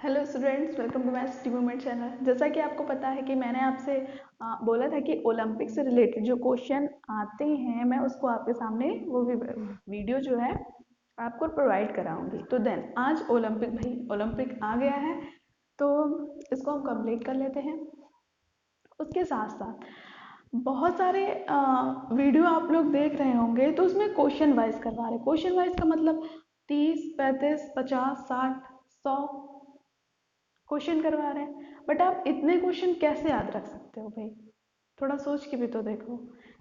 Hello students, welcome to my city movement channel. जैसा कि आपको पता है कि मैंने आपसे बोला था कि ओलंपिक से रिलेटेड जो क्वेश्चन आते हैं मैं उसको आपके सामने वो भी वीडियो जो है आपको प्रोवाइड कराऊंगी। तो देन आज ओलंपिक आ गया है, तो इसको हम कंप्लीट कर लेते हैं। उसके साथ साथ बहुत सारे वीडियो आप लोग देख रहे होंगे, तो उसमें क्वेश्चन वाइज करवा रहे। क्वेश्चन वाइज का मतलब 30, 35, 50, 60, 100 क्वेश्चन करवा रहे हैं। बट आप इतने क्वेश्चन कैसे याद रख सकते हो भाई? थोड़ा सोच के भी तो देखो,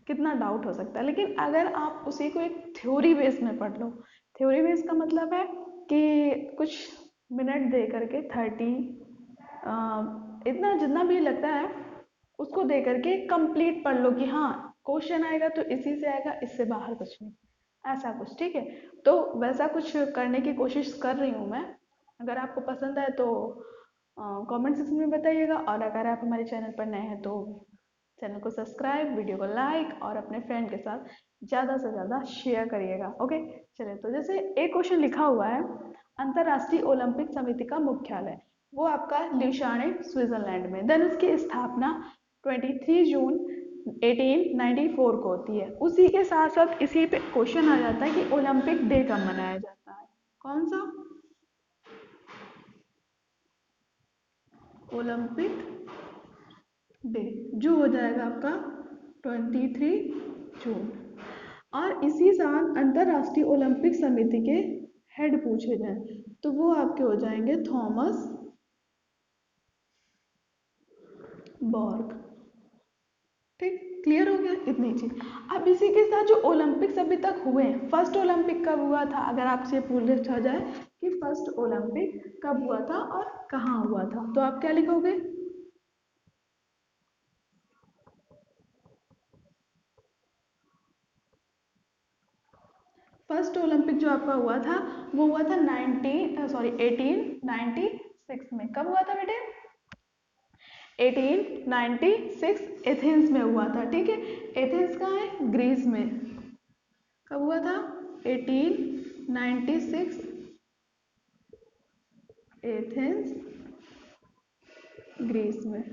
कितना डाउट हो सकता है। लेकिन अगर आप उसी को एक थ्योरी बेस में पढ़ लो, थ्योरी बेस का मतलब है कि कुछ मिनट दे करके 30 इतना जितना भी लगता है उसको दे करके कंप्लीट पढ़ लो कि हाँ क्वेश्चन आएगा तो इसी से आएगा, इससे बाहर कुछ नहीं, ऐसा कुछ। ठीक है, तो वैसा कुछ करने की कोशिश कर रही हूँ मैं। अगर आपको पसंद आए तो कमेंट सेक्शन में बताइएगा, और अगर आप हमारे चैनल पर नए हैं तो चैनल को सब्सक्राइब, वीडियो को लाइक और अपने फ्रेंड के साथ ज़्यादा से ज़्यादा शेयर करिएगा। ओके, चलिए। तो जैसे एक क्वेश्चन लिखा हुआ है, अंतर्राष्ट्रीय ओलंपिक समिति का मुख्यालय वो आपका ल्यूशाने स्विट्जरलैंड में। देन उसकी स्थापना 23 जून 1894 को होती है। उसी के साथ साथ इसी पे क्वेश्चन आ जाता है कि ओलंपिक डे कब मनाया जाता है, कौन सा ओलंपिक डे, जो हो जाएगा आपका 23 जून। और इसी साल अंतर्राष्ट्रीय ओलंपिक समिति के हेड पूछे जाएं तो वो आपके हो जाएंगे थॉमस बॉर्ग। ठीक, क्लियर हो गया इतनी चीज। अब इसी के साथ जो ओलंपिक्स अभी तक हुए हैं, फर्स्ट ओलंपिक कब हुआ था, अगर आपसे पूछा जाए कि फर्स्ट ओलंपिक कब हुआ था और कहाँ हुआ था, तो आप क्या लिखोगे? फर्स्ट ओलंपिक जो आपका हुआ था वो हुआ था 1896 में। कब हुआ था बेटे? 1896 एथेंस में हुआ था। ठीक है, एथेंस कहाँ है? ग्रीस में। कब हुआ था? 1896 एथेंस, ग्रीस में।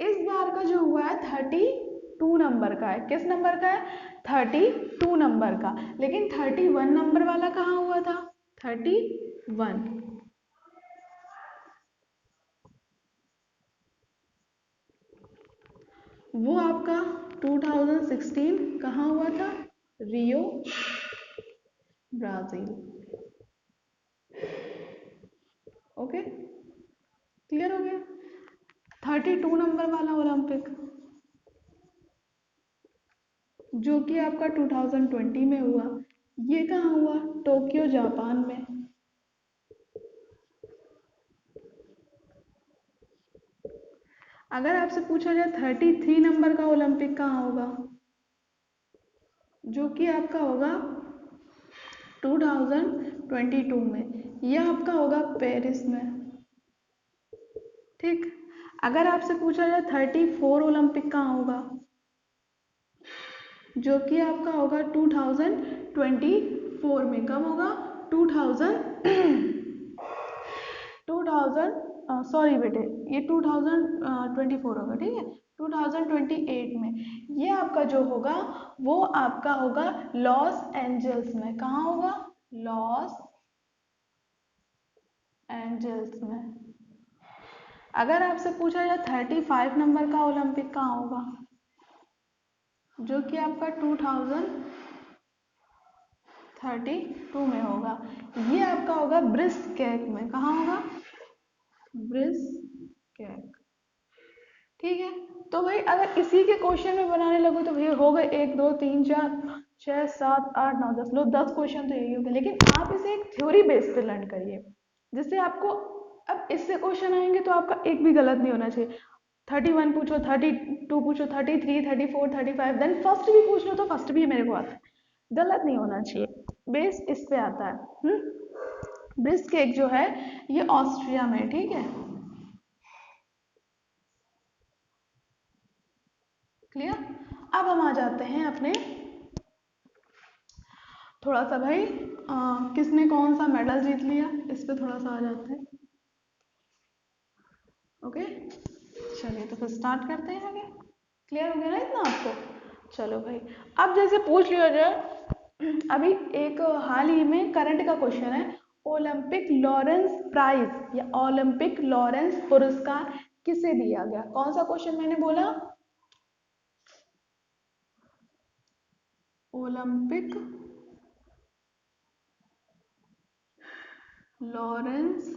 इस बार का जो हुआ है 32 नंबर का है। किस नंबर का है? 32 नंबर का। लेकिन 31 नंबर वाला कहाँ हुआ था? 31 वो आपका 2016 कहाँ हुआ था? रियो, ब्राजील। ओके, क्लियर हो गया? 32 नंबर वाला ओलंपिक जो कि आपका 2020 में हुआ, ये कहाँ हुआ? टोक्यो, जापान में। अगर आपसे पूछा जाए 33 नंबर का ओलंपिक कहाँ होगा, जो कि आपका होगा 2022 में, यह आपका होगा पेरिस में। ठीक, अगर आपसे पूछा जाए 34 ओलंपिक कहाँ होगा, जो कि आपका होगा 2024 में। कब होगा? 2000 सॉरी बेटे, ये 2024 होगा। ठीक है, 2028 में ये आपका जो होगा वो आपका होगा लॉस एंजल्स में। कहाँ होगा? लॉस एंजल्स में। अगर आपसे पूछा जाए 35 नंबर का ओलंपिक कहाँ होगा, जो कि आपका 2032 में होगा, ये आपका होगा ब्रिस्केक में। कहाँ होगा? ब्रिस्केक। ठीक है, तो भाई अगर इसी के क्वेश्चन में बनाने लगो तो भाई हो गए 1 2 3 4 6 7 8 9 10, लो 10 क्वेश्चन तो यही हो गए। लेकिन आप इसे एक थ्योरी बेस पे लर्न करिए, जिससे आपको अब इससे क्वेश्चन आएंगे तो आपका एक भी गलत नहीं होना चाहिए। 31 पूछो, 32 पूछो, 33, 34, 35, देन फर्स्ट भी पूछ लो तो फर्स्ट भी मेरे को आता है। गलत नहीं होना चाहिए, बेस इस पे आता है। ब्रिस्केक जो है ये ऑस्ट्रिया में। ठीक है, क्लियर। अब हम आ जाते हैं अपने थोड़ा सा भाई किसने कौन सा मेडल जीत लिया, इस पे थोड़ा सा आ जाते हैं। ओके, चलिए तो फिर स्टार्ट करते हैं आगे। क्लियर हो गया ना इतना आपको? चलो भाई, अब जैसे पूछ लिया जाए, अभी एक हाल ही में करंट का क्वेश्चन है, ओलंपिक लॉरेंस प्राइज या ओलंपिक लॉरेंस पुरस्कार किसे दिया गया? कौन सा क्वेश्चन मैंने बोला? ओलंपिक लॉरेंस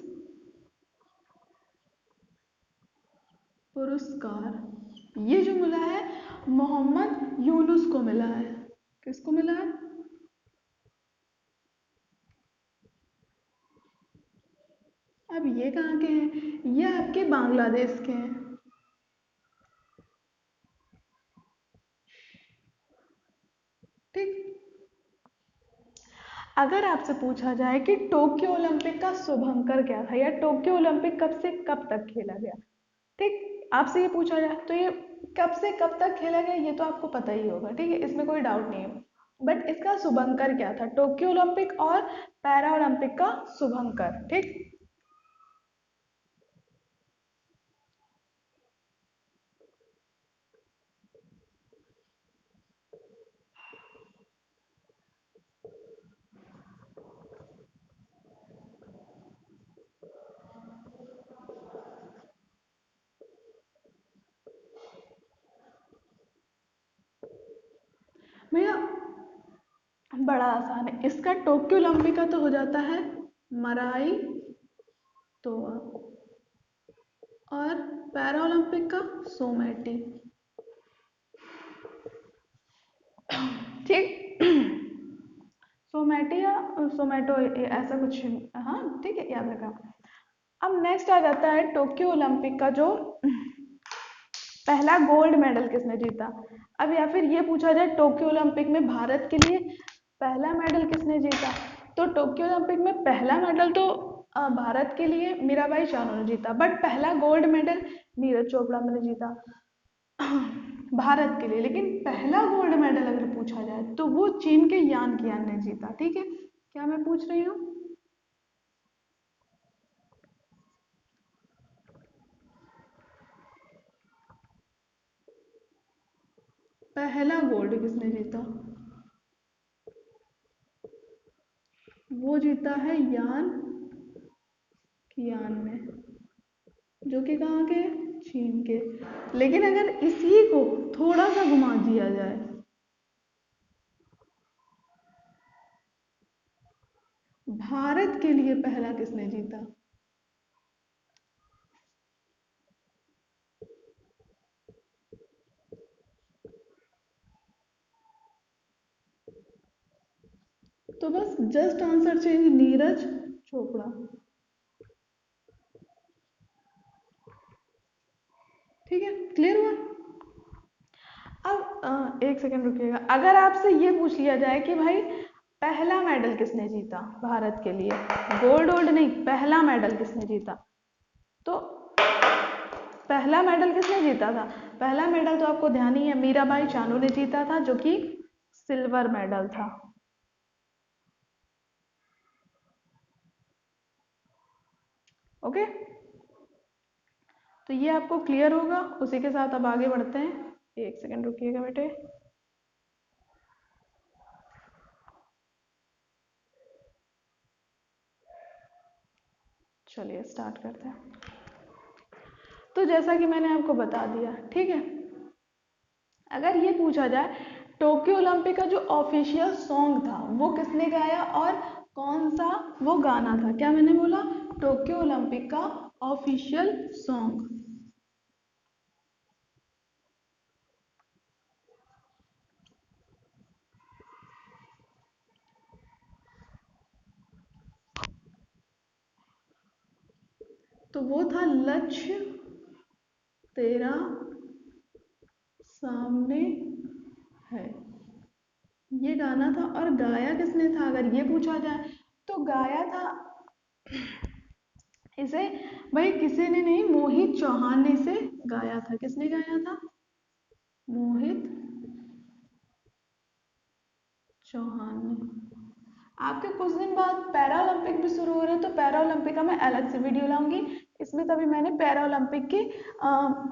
पुरस्कार ये जो मिला है मोहम्मद यूनुस को मिला है। किसको मिला है? अब ये कहाँ के हैं? ये आपके बांग्लादेश के हैं। ठीक, अगर आपसे पूछा जाए कि टोक्यो ओलंपिक का शुभंकर क्या था या टोक्यो ओलंपिक कब से कब तक खेला गया, ठीक, आपसे ये पूछा जाए तो ये कब से कब तक खेला गया ये तो आपको पता ही होगा, ठीक है, इसमें कोई डाउट नहीं है। बट इसका शुभंकर क्या था? टोक्यो ओलंपिक और पैरा ओलंपिक का शुभंकर। ठीक, भैया बड़ा आसान है इसका। टोक्यो ओलंपिक का तो हो जाता है मराई तोआ, और पैरा ओलंपिक का सोमैटी। ठीक, सोमैटी या सोमैटो ऐसा कुछ, हाँ ठीक है, याद रखा। अब नेक्स्ट आ जाता है टोक्यो ओलंपिक का जो पहला गोल्ड मेडल किसने जीता। अब या फिर ये पूछा जाए टोक्यो ओलंपिक में भारत के लिए पहला मेडल किसने जीता, तो टोक्यो ओलंपिक में पहला मेडल तो भारत के लिए मीराबाई चानू ने जीता, बट पहला गोल्ड मेडल नीरज चोपड़ा ने जीता भारत के लिए। लेकिन पहला गोल्ड मेडल अगर पूछा जाए तो वो चीन के यान कियान ने जीता। ठीक है, क्या मैं पूछ रही हूँ? पहला गोल्ड किसने जीता? वो जीता है यान कियान ने, जो कि कहाँ के? चीन के। लेकिन अगर इसी को थोड़ा सा घुमा दिया जाए, भारत के लिए पहला किसने जीता? तो बस just answer change, Neeraj Chopra. ठीक है, क्लियर हुआ? अब एक सेकंड रुकिएगा, अगर आपसे ये पूछ लिया जाए कि भाई पहला मेडल किसने जीता भारत के लिए, गोल्ड वोल्ड नहीं, पहला मेडल किसने जीता, तो पहला मेडल किसने जीता था? पहला मेडल तो आपको ध्यान ही है, मीराबाई चानू ने जीता था, जो कि सिल्वर मेडल था। ओके, तो ये आपको क्लियर होगा। उसी के साथ अब आगे बढ़ते हैं, एक सेकंड रुकिएगा बेटे। चलिए स्टार्ट करते हैं। तो जैसा कि मैंने आपको बता दिया, ठीक है, अगर ये पूछा जाए टोक्यो ओलंपिक का जो ऑफिशियल सॉन्ग था वो किसने गाया और कौन सा वो गाना था, क्या मैंने बोला? टोक्यो ओलंपिक का ऑफिशियल सॉन्ग। तो वो था लक्ष्य तेरा सामने है, ये गाना था। और गाया किसने था अगर ये पूछा जाए, तो गाया था इसे भाई किसी ने नहीं, मोहित चौहान ने इसे गाया था। किसने गाया था? मोहित चौहान ने। आपके कुछ दिन बाद पैरा ओलंपिक भी शुरू हो रहे हैं, तो पैरा ओलंपिक का मैं अलग से वीडियो लाऊंगी। इस इसमें तभी मैंने पैरा ओलंपिक की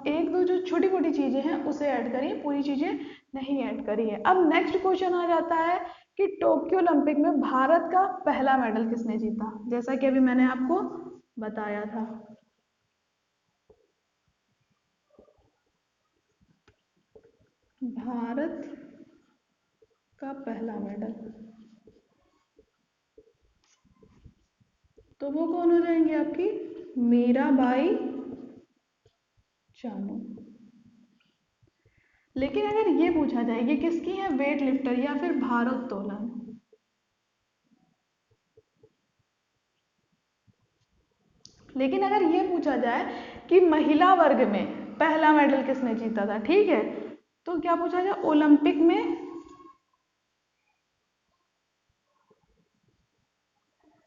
एक दो जो छोटी मोटी चीज़ें हैं उसे ऐड करी है, पूरी चीज़ें नहीं ऐड करी है। अब नेक्स्ट क्वेश्चन आ जाता है कि टोक्यो ओलंपिक में भारत का पहला मेडल किसने जीता, जैसा कि अभी मैंने आपको बताया था। भारत का पहला मेडल, तो वो कौन हो जाएंगे आपकी मीराबाई चानू। लेकिन अगर ये पूछा जाए कि किसकी है वेट लिफ्टर या फिर भारोत्तोलन, लेकिन अगर ये पूछा जाए कि महिला वर्ग में पहला मेडल किसने जीता था, ठीक है, तो क्या पूछा जाए ओलंपिक में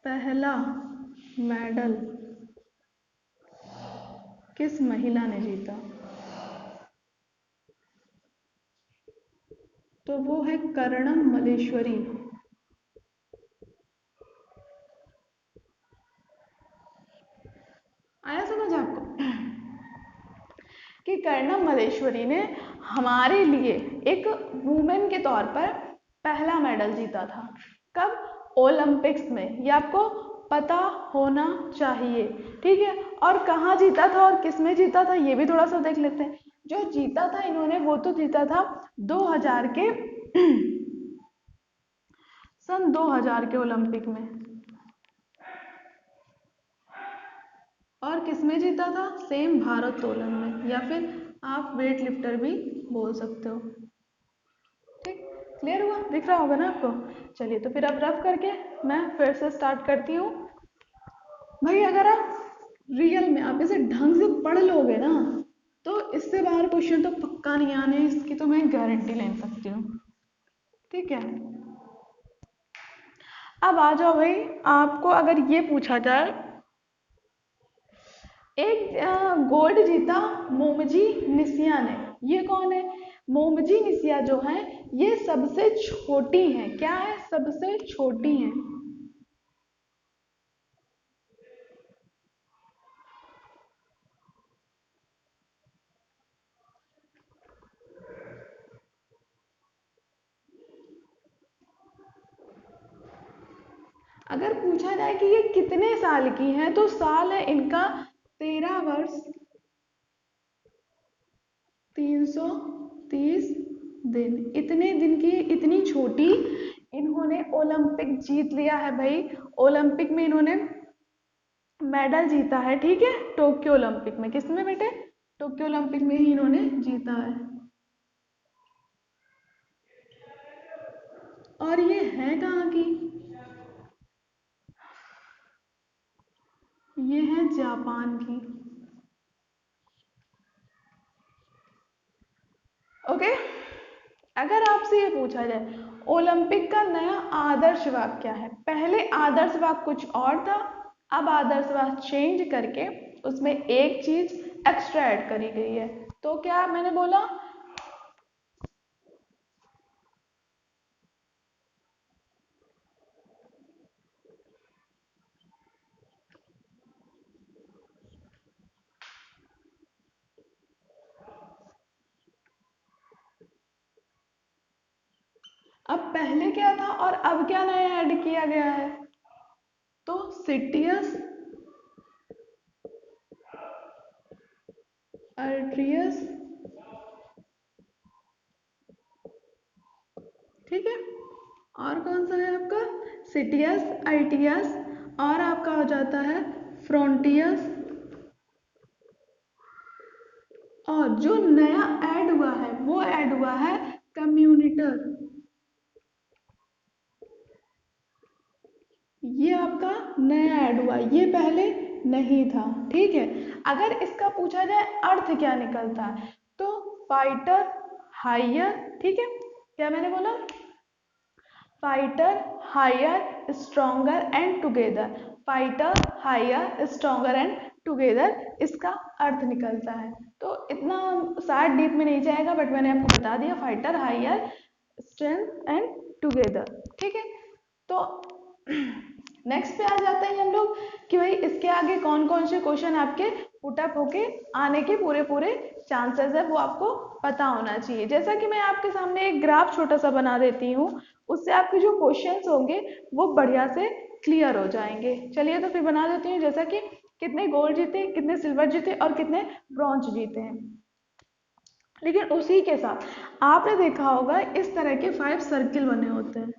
पहला मेडल किस महिला ने जीता, तो वो है कर्णम मल्लेश्वरी। आया समझ आपको कि कर्णम मल्लेश्वरी ने हमारे लिए एक वुमेन के तौर पर पहला मेडल जीता था। कब? ओलंपिक्स में। ये आपको पता होना चाहिए, ठीक है। और कहाँ जीता था और किस में जीता था ये भी थोड़ा सा देख लेते हैं। जो जीता था इन्होंने वो तो जीता था 2000 के सन 2000 के ओलंपिक में। और किस में जीता था? सेम भारोत्तोलन में, या फिर आप वेट लिफ्टर भी बोल सकते हो। ठीक, क्लियर हुआ? दिख रहा होगा ना आपको। चलिए तो फिर अब रफ करके मैं फिर से स्टार्ट करती हूँ। भाई अगर आप रियल में आप इसे ढंग से पढ़ लोगे ना तो इससे बाहर क्वेश्चन तो पक्का नहीं आने, इसकी तो मैं गारंटी ले सकती हूँ। ठीक है, अब आ जाओ भाई, आपको अगर ये पूछा जाए एक गोल्ड जीता मोमजी निसिया ने, ये कौन है? मोमजी निसिया जो है ये सबसे छोटी है। क्या है? सबसे छोटी है। अगर पूछा जाए कि ये कितने साल की है तो साल है इनका 13 वर्ष 330 दिन। इतने दिन की इतनी छोटी इन्होंने ओलंपिक जीत लिया है भाई। ओलंपिक में इन्होंने मेडल जीता है, ठीक है। टोक्यो ओलंपिक में, किसमें बेटे? टोक्यो ओलंपिक में ही इन्होंने जीता है। और ये है कहाँ की? ये है जापान की। ओके, अगर आपसे ये पूछा जाए ओलंपिक का नया आदर्श वाक्य क्या है? पहले आदर्श वाक्य कुछ और था, अब आदर्श वाक्य चेंज करके उसमें एक चीज एक्स्ट्रा ऐड करी गई है। तो क्या मैंने बोला? अब पहले क्या था और अब क्या नया ऐड किया गया है? तो सिटियस अर्ट्रियस, ठीक है। और कौन सा है आपका? सिटियस आइटियस, और आपका हो जाता है फ्रॉन्टियस। और जो नया ऐड हुआ है वो ऐड हुआ है कम्युनिटर। ये आपका नया ऐड हुआ, ये पहले नहीं था, ठीक है। अगर इसका पूछा जाए अर्थ क्या निकलता है तो फाइटर हायर, ठीक है। क्या मैंने बोला? Fighter higher stronger and together. Fighter higher stronger and together इसका अर्थ निकलता है। तो इतना शायद डीप में नहीं जाएगा, बट मैंने आपको बता दिया fighter higher strength and together, ठीक है। तो नेक्स्ट पे आ जाते हैं हम लोग कि भाई इसके आगे कौन कौन से क्वेश्चन आपके पुटअप होके आने के पूरे पूरे चांसेस है, वो आपको पता होना चाहिए। जैसा कि मैं आपके सामने एक ग्राफ छोटा सा बना देती हूँ, उससे आपके जो क्वेश्चंस होंगे वो बढ़िया से क्लियर हो जाएंगे। चलिए तो फिर बना देती हूँ, जैसा कि कितने गोल्ड जीते, कितने सिल्वर जीते और कितने ब्रॉन्ज जीते हैं। लेकिन उसी के साथ आपने देखा होगा इस तरह के 5 सर्किल बने होते हैं,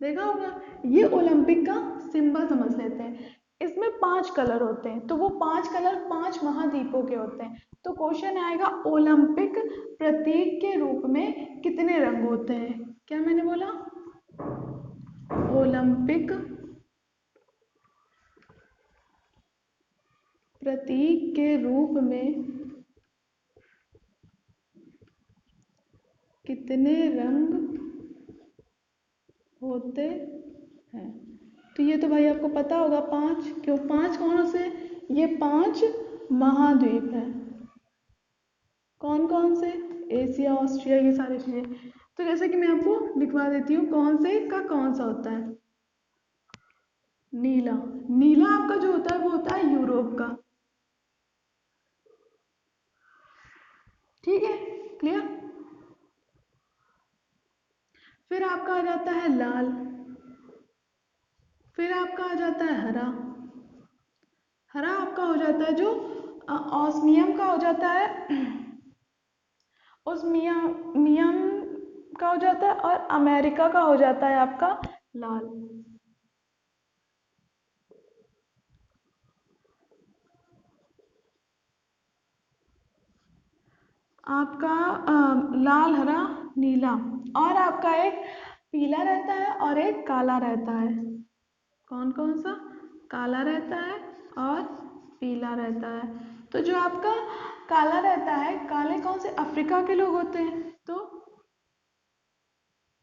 देखा होगा। ये ओलंपिक का सिंबल समझ लेते हैं। इसमें 5 कलर होते हैं, तो वो 5 कलर 5 महाद्वीपों के होते हैं। तो क्वेश्चन आएगा ओलंपिक प्रतीक के रूप में कितने रंग होते हैं। क्या मैंने बोला, ओलंपिक प्रतीक के रूप में कितने रंग होते हैं। तो ये तो भाई आपको पता होगा 5, क्यों 5 कौन से, ये 5 महाद्वीप हैं। कौन कौन से, एशिया, ऑस्ट्रिया, ये सारी चीजें। तो जैसे कि मैं आपको लिखवा देती हूँ कौन से का कौन सा होता है। नीला, नीला आपका जो होता है वो होता है यूरोप का, ठीक है, क्लियर। फिर आपका आ जाता है लाल, फिर आपका आ जाता है हरा, हरा आपका हो जाता है जो ऑस्मियम का हो जाता है, ओस्मियम का हो जाता है, और अमेरिका का हो जाता है आपका लाल। आपका लाल, हरा, नीला, और आपका एक पीला रहता है और एक काला रहता है। कौन कौन सा, काला रहता है और पीला रहता है। तो जो आपका काला रहता है, काले कौन से, अफ्रीका के लोग होते हैं, तो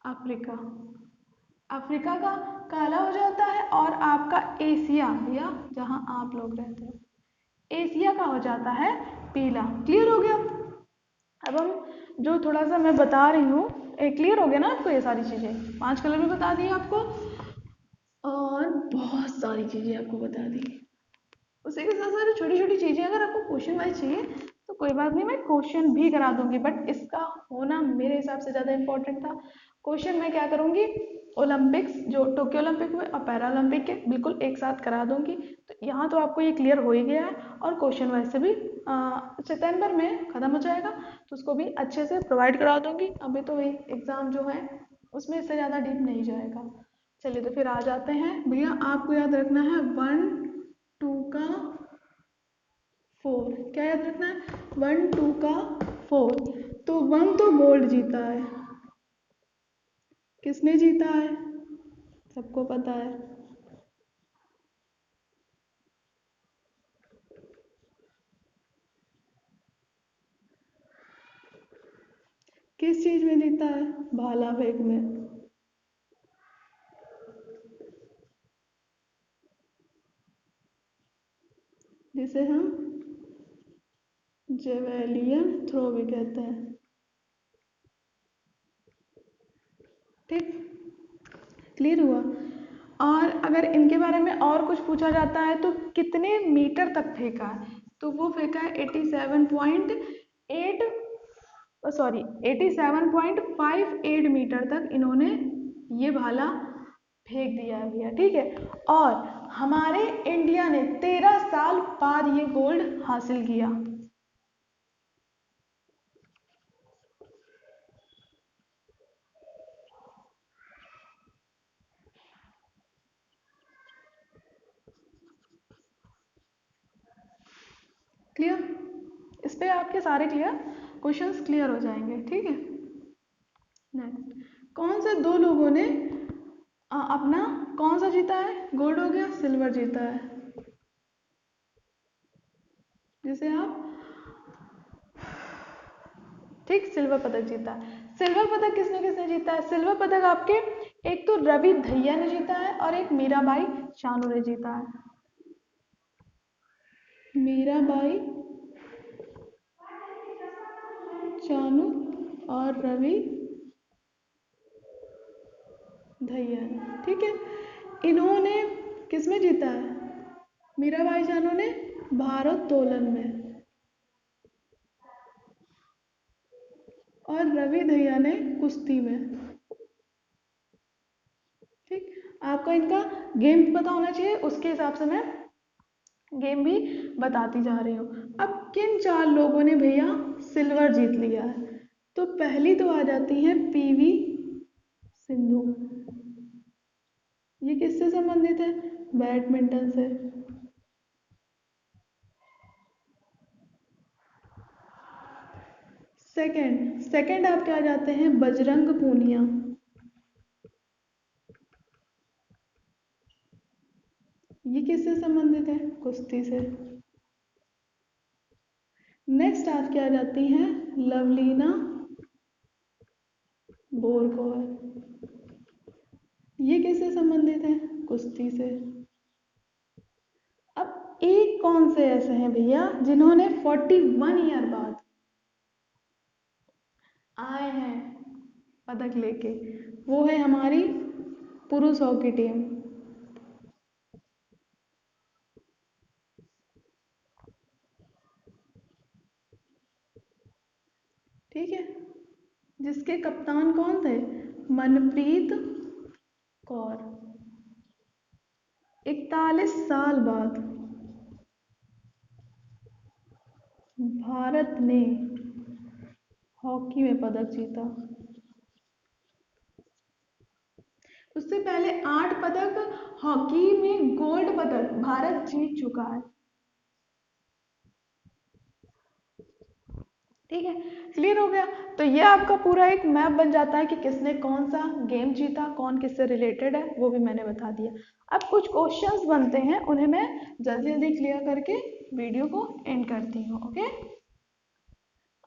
अफ्रीका, अफ्रीका का काला हो जाता है, और आपका एशिया या जहां आप लोग रहते हैं, एशिया का हो जाता है पीला। क्लियर हो गया। अब हम जो थोड़ा सा मैं बता रही हूँ, क्लियर हो गया ना आपको, ये सारी चीज़ें 5 कलर में बता दी आपको, और बहुत सारी चीज़ें आपको बता दी। उसी के साथ साथ छोटी छोटी चीज़ें अगर आपको क्वेश्चन वाइज चाहिए तो कोई बात नहीं, मैं क्वेश्चन भी करा दूंगी, बट इसका होना मेरे हिसाब से ज़्यादा इंपॉर्टेंट था। क्वेश्चन मैं क्या करूँगी, ओलंपिक्स जो टोक्यो ओलंपिक हुए और पैरा ओलंपिक के बिल्कुल एक साथ करा दूंगी। तो यहाँ तो आपको ये क्लियर हो ही गया है, और क्वेश्चन वाइज से भी सितंबर में ख़त्म हो जाएगा, तो उसको भी अच्छे से प्रोवाइड करा दूंगी। अभी तो वही एग्ज़ाम जो है उसमें इससे ज़्यादा डीप नहीं जाएगा। चलिए तो फिर आ जाते हैं भैया, आपको याद रखना है 1 2 का 4, क्या याद रखना है, 1 2 का 4। तो 1 तो गोल्ड जीता है, किसने जीता है, सबको पता है, किस चीज में जीता है, भाला फेंक में, जिसे हम जेवेलियन थ्रो भी कहते हैं, ठीक, क्लियर हुआ। और अगर इनके बारे में और कुछ पूछा जाता है तो कितने मीटर तक फेंका है, तो वो फेंका है 87.8, सॉरी 87.58 मीटर तक इन्होंने ये भाला फेंक दिया है भैया, ठीक है। और हमारे इंडिया ने 13 साल बाद ये गोल्ड हासिल किया। क्लियर, इस पे आपके सारे क्लियर क्वेश्चंस क्लियर हो जाएंगे, ठीक है। नेक्स्ट, कौन से दो लोगों ने अपना कौन सा जीता है, गोल्ड हो गया, सिल्वर जीता है, जिसे आप, ठीक, सिल्वर पदक जीता है। सिल्वर पदक किसने किसने जीता है, सिल्वर पदक आपके एक तो रवि धैया ने जीता है और एक मीराबाई चानू ने जीता है। मीराबाई चानू और रवि धैया ने, ठीक है। इन्होंने किस में जीता है? मीराबाई चानू ने भारोत्तोलन में और रवि धैया ने कुश्ती में। ठीक, आपको इनका गेम पता होना चाहिए, उसके हिसाब से मैं गेम भी बताती जा रही हूँ। अब किन 4 लोगों ने भैया सिल्वर जीत लिया है? तो पहली तो आ जाती है पीवी सिंधु। ये किससे संबंधित है? बैडमिंटन से। सेकंड आपके आ जाते हैं बजरंग पूनिया। ये किससे संबंधित है? कुश्ती से। नेक्स्ट आपके आ जाती हैं लवलीना बोरगोहाई। ये किससे संबंधित है? कुश्ती से। अब एक कौन से ऐसे हैं भैया जिन्होंने 41 ईयर बाद आए हैं पदक लेके? वो है हमारी पुरुष हॉकी टीम। ठीक है, जिसके कप्तान कौन थे? मनप्रीत कौर। 41 साल बाद भारत ने हॉकी में पदक जीता। उससे पहले 8 पदक हॉकी में गोल्ड पदक भारत जीत चुका है। ठीक है, क्लियर हो गया। तो ये आपका पूरा एक मैप बन जाता है कि किसने कौन सा गेम जीता, कौन किससे रिलेटेड है, वो भी मैंने बता दिया। अब कुछ क्वेश्चंस बनते हैं, उन्हें मैं जल्दी जल्दी क्लियर करके वीडियो को एंड करती हूँ। ओके,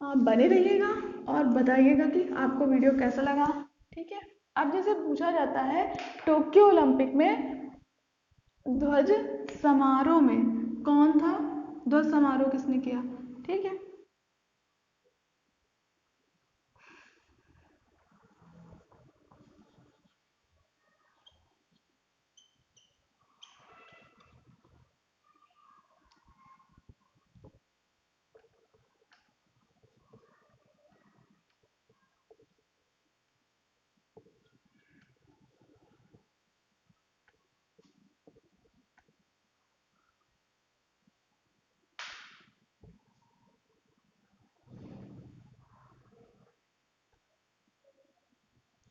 आप बने रहिएगा और बताइएगा कि आपको वीडियो कैसा लगा। ठीक है, अब जैसे पूछा जाता है टोक्यो ओलंपिक में ध्वज समारोह में कौन था? ध्वज समारोह किसने किया? ठीक है,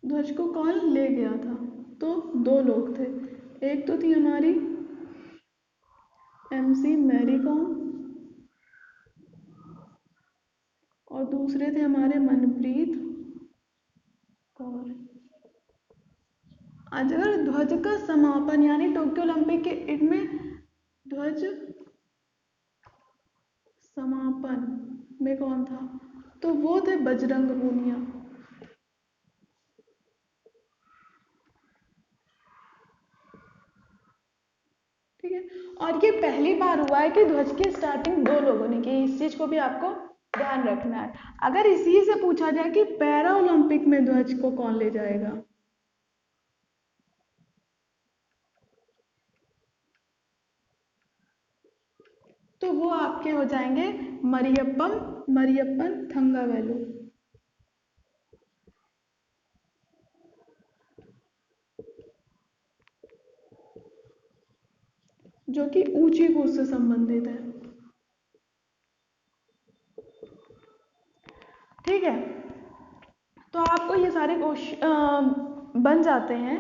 ध्वज को कौन ले गया था? तो 2 लोग थे। एक तो थी हमारी एमसी मैरी कॉम और दूसरे थे हमारे मनप्रीत कौर। आज अगर ध्वज का समापन यानी टोक्यो ओलंपिक के इनमें ध्वज समापन में कौन था? तो वो थे बजरंग पूनिया। ठीक है, और ये पहली बार हुआ है कि ध्वज की स्टार्टिंग 2 लोगों ने की। इस चीज को भी आपको ध्यान रखना है। अगर इसी से पूछा जाए कि पैरा ओलंपिक में ध्वज को कौन ले जाएगा, तो वो आपके हो जाएंगे मरियप्पन थंगावेलु, जो कि ऊंची कूद से संबंधित है। ठीक है, तो आपको ये सारे क्वेश्चन बन जाते हैं।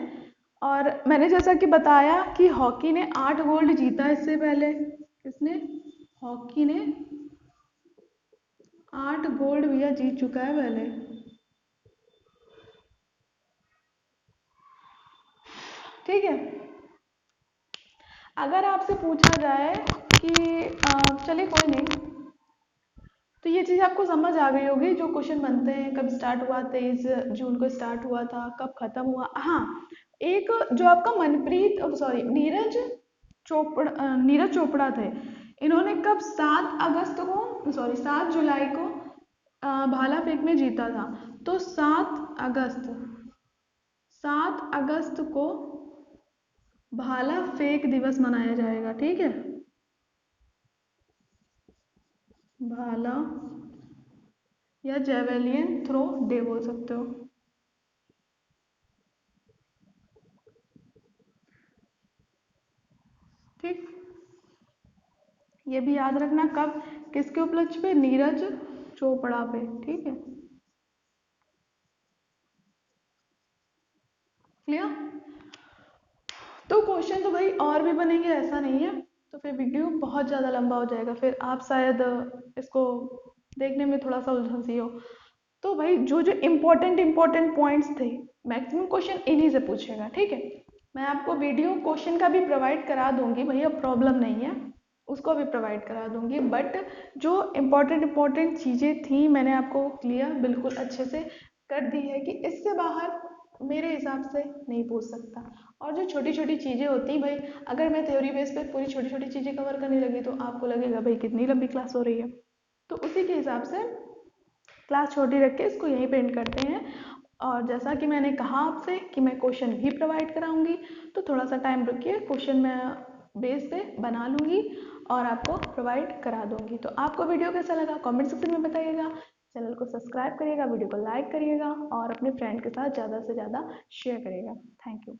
और मैंने जैसा कि बताया कि हॉकी ने 8 गोल्ड जीता इससे पहले। किसने? हॉकी ने 8 गोल्ड भैया जीत चुका है पहले। ठीक है, अगर आपसे पूछा जाए कि चलिए कोई नहीं, तो ये चीज़ आपको समझ आ गई होगी जो क्वेश्चन बनते हैं, कब स्टार्ट हुआ, 23 जून को स्टार्ट हुआ था, कब खत्म हुआ। हाँ, एक जो आपका मनप्रीत सॉरी नीरज चोपड़ा थे, इन्होंने कब 7 जुलाई को भाला फेंक में जीता था। तो 7 अगस्त 7 अगस्त को भाला फेंक दिवस मनाया जाएगा, ठीक है। भाला या जेवेलियन थ्रो डे बोल सकते हो। ठीक, ये भी याद रखना कब, किसके उपलक्ष्य पे, नीरज चोपड़ा पे, ठीक है। क्लियर। तो क्वेश्चन तो भाई और भी बनेंगे, ऐसा नहीं है, तो फिर वीडियो बहुत ज़्यादा लंबा हो जाएगा, फिर आप शायद इसको देखने में थोड़ा सा उलझन सी हो। तो भाई जो जो इम्पोर्टेंट इम्पोर्टेंट पॉइंट्स थे, मैक्सिमम क्वेश्चन इन्हीं से पूछेगा, ठीक है। मैं आपको वीडियो क्वेश्चन का भी प्रोवाइड करा दूंगी भैया, प्रॉब्लम नहीं है, उसको भी प्रोवाइड करा दूंगी, बट जो इम्पोर्टेंट इम्पोर्टेंट चीज़ें थी मैंने आपको क्लियर बिल्कुल अच्छे से कर दी है कि इससे बाहर मेरे हिसाब से नहीं पूछ सकता। और जो छोटी छोटी चीज़ें होती भाई, अगर मैं थ्योरी बेस पे पूरी छोटी छोटी चीज़ें कवर करने लगी तो आपको लगेगा भाई कितनी लंबी क्लास हो रही है, तो उसी के हिसाब से क्लास छोटी रख के इसको यहीं पे एंड करते हैं। और जैसा कि मैंने कहा आपसे कि मैं क्वेश्चन भी प्रोवाइड कराऊंगी, तो थोड़ा सा टाइम रुकिए, क्वेश्चन मैं बेस पे बना लूँगी और आपको प्रोवाइड करा दूंगी। तो आपको वीडियो कैसा लगा कमेंट सेक्शन में बताइएगा, चैनल को सब्सक्राइब करिएगा, वीडियो को लाइक करिएगा और अपने फ्रेंड के साथ ज़्यादा से ज़्यादा शेयर करिएगा। Thank you.